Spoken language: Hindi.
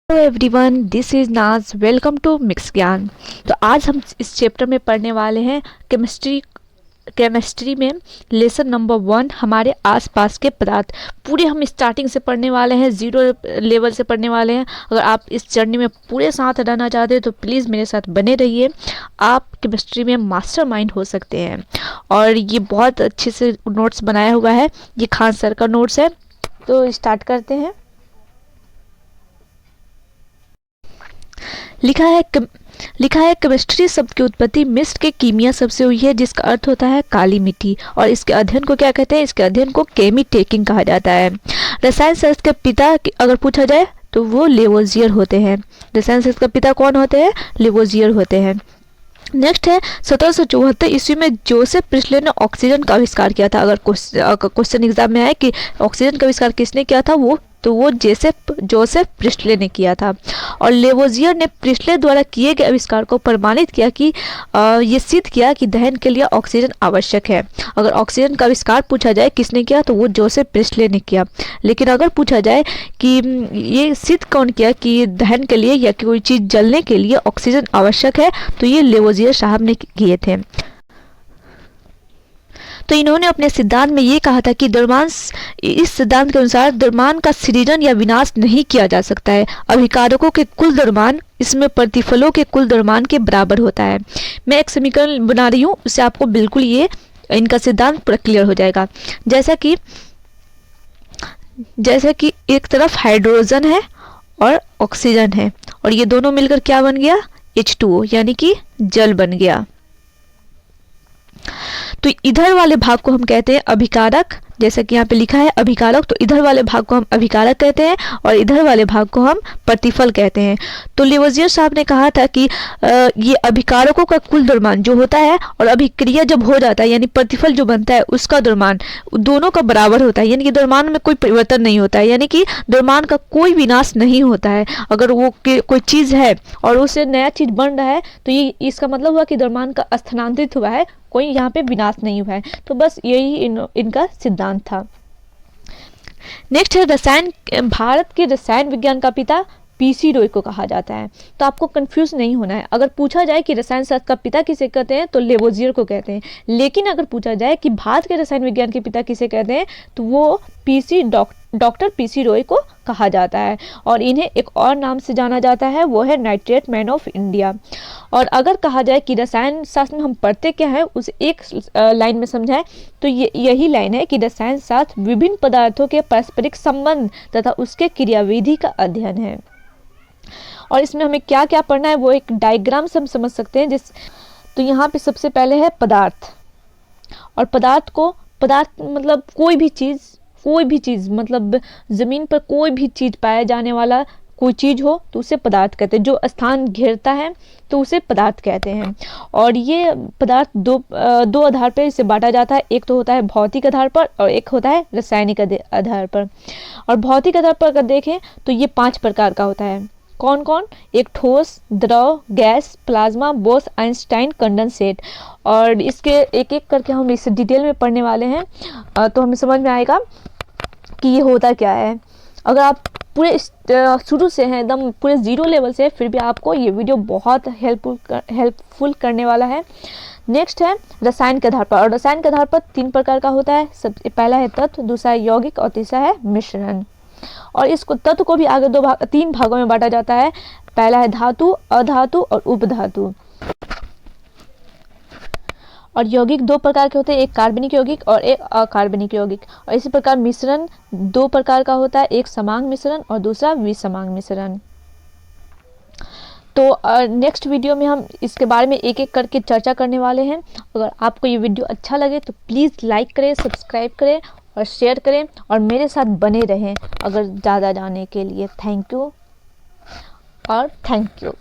हेलो एवरीवन, दिस इज़ नाज। वेलकम टू मिक्स ज्ञान। तो आज हम इस चैप्टर में पढ़ने वाले हैं केमिस्ट्री में लेसन नंबर 1 हमारे आसपास के पदार्थ। पूरे हम स्टार्टिंग से पढ़ने वाले हैं, ज़ीरो लेवल से पढ़ने वाले हैं। अगर आप इस जर्नी में पूरे साथ रहना चाहते हैं तो प्लीज़ मेरे साथ बने रहिए। आप केमिस्ट्री में मास्टरमाइंड हो सकते हैं। और ये बहुत अच्छे से नोट्स बनाया हुआ है, ये खान सर का नोट्स है। तो स्टार्ट करते हैं। लिखा है केमिस्ट्री शब्द की उत्पत्ति मिस्र के कीमिया शब्द से हुई है, जिसका अर्थ होता है काली मिट्टी। और इसके अध्ययन को क्या कहते हैं? इसके अध्ययन को केमी टेकिंग कहा जाता है। रसायन शास्त्र के पिता अगर पूछा जाए तो वो लेवोजियर होते हैं। रसायन शास्त्र का पिता कौन होते हैं? लेवोजियर होते हैं। नेक्स्ट है 1774 ईस्वी में जोसेफ प्रिस्टले ने ऑक्सीजन का आविष्कार किया था। अगर क्वेश्चन एग्जाम में आए कि ऑक्सीजन का आविष्कार किसने किया था, वो जोसेफ प्रिस्टले ने किया था। और लेवोजियर ने प्रिस्टले द्वारा किए गए आविष्कार को प्रमाणित किया कि ये सिद्ध किया कि दहन के लिए ऑक्सीजन आवश्यक है। अगर ऑक्सीजन का आविष्कार पूछा जाए किसने किया, तो वो जोसेफ प्रिस्टले ने किया। लेकिन अगर पूछा जाए कि ये सिद्ध कौन किया कि दहन के लिए या कोई चीज़ जलने के लिए ऑक्सीजन आवश्यक है, तो ये लेवोजियर साहब ने किए थे। तो इन्होंने अपने सिद्धांत में ये कहा था कि इस सिद्धांत के अनुसार द्रव्यमान का सृजन या विनाश नहीं किया जा सकता है। अभिकारकों के कुल द्रव्यमान इसमें प्रतिफलों के कुल द्रव्यमान के बराबर होता है। मैं एक समीकरण बना रही हूँ, उससे आपको बिल्कुल ये इनका सिद्धांत पूरा क्लियर हो जाएगा। जैसा कि एक तरफ हाइड्रोजन है और ऑक्सीजन है, और ये दोनों मिलकर क्या बन गया? H2O, यानी कि जल बन गया। तो इधर वाले भाग को हम कहते हैं अभिकारक, जैसा कि यहाँ पे लिखा है अभिकारक। तो इधर वाले भाग को हम अभिकारक कहते हैं और इधर वाले भाग को हम प्रतिफल कहते हैं। तो लेवोजियर साहब ने कहा था कि ये अभिकारकों का कुल द्रव्यमान जो होता है और अभिक्रिया जब हो जाता है, यानी प्रतिफल जो बनता है उसका द्रव्यमान दोनों का बराबर होता है। यानी कि द्रव्यमान में कोई परिवर्तन नहीं होता है, यानी कि द्रव्यमान का कोई विनाश नहीं होता है। अगर वो कोई चीज़ है और उससे नया चीज़ बन रहा है, तो ये इसका मतलब हुआ कि द्रव्यमान का स्थानांतरित हुआ है, कोई यहाँ पे विनाश नहीं हुआ है। तो बस यही इनका सिद्धांत था। नेक्स्ट है भारत के रसायन विज्ञान का पिता पीसी रॉय को कहा जाता है। तो आपको कंफ्यूज नहीं होना है। अगर पूछा जाए कि रसायन शास्त्र का पिता किसे कहते हैं, तो लेवोजियर को कहते हैं। लेकिन अगर पूछा जाए कि भारत के रसायन विज्ञान के पिता किसे कहते हैं, तो वो डॉक्टर पीसी रॉय को कहा जाता है। और इन्हें एक और नाम से जाना जाता है, वो है नाइट्रेट मैन ऑफ इंडिया। और अगर कहा जाए कि रसायन शास्त्र में हम पढ़ते क्या है, उसे एक लाइन में समझाएं तो यही लाइन है कि रसायन शास्त्र विभिन्न पदार्थों के पारस्परिक संबंध तथा उसके क्रियाविधि का अध्ययन है। और इसमें हमें क्या क्या पढ़ना है वो एक डायग्राम से हम समझ सकते हैं। तो यहाँ पे सबसे पहले है पदार्थ। और पदार्थ मतलब कोई भी चीज़ मतलब ज़मीन पर कोई भी चीज़ पाया जाने वाला कोई चीज़ हो तो उसे पदार्थ कहते हैं। जो स्थान घेरता है तो उसे पदार्थ कहते हैं। और ये पदार्थ दो आधार पर इसे बांटा जाता है। एक तो होता है भौतिक आधार पर और एक होता है रासायनिक आधार पर। और भौतिक आधार पर अगर देखें तो ये 5 प्रकार का होता है। कौन कौन? एक ठोस, द्रव, gas, plasma, Bose, Einstein, condensate. और इसके एक एक करके हम इसे डिटेल में पढ़ने वाले हैं, तो हमें समझ में आएगा कि ये होता क्या है। अगर आप पूरे शुरू से हैं, एकदम पूरे ज़ीरो लेवल से, फिर भी आपको ये वीडियो बहुत हेल्पफुल करने वाला है। नेक्स्ट है रसायन के आधार पर। और रसायन के आधार पर 3 प्रकार का होता है। पहला है तत्व, दूसरा है यौगिक और तीसरा है मिश्रण। और इसको तत्व को भी आगे 3 भागों में बांटा जाता है। पहला है धातु, अधातु और उपधातु। और यौगिक 2 प्रकार के होते हैं, एक कार्बनिक यौगिक और एक अकार्बनिक यौगिक। और इसी प्रकार मिश्रण 2 प्रकार का होता है, एक समांग मिश्रण और दूसरा विसमांग मिश्रण। तो नेक्स्ट वीडियो में हम इसके बारे में एक एक करके चर्चा करने वाले हैं। अगर आपको ये वीडियो अच्छा लगे तो प्लीज़ लाइक करें, सब्सक्राइब करें और शेयर करें और मेरे साथ बने रहें अगर ज़्यादा जानने के लिए। थैंक यू और थैंक यू।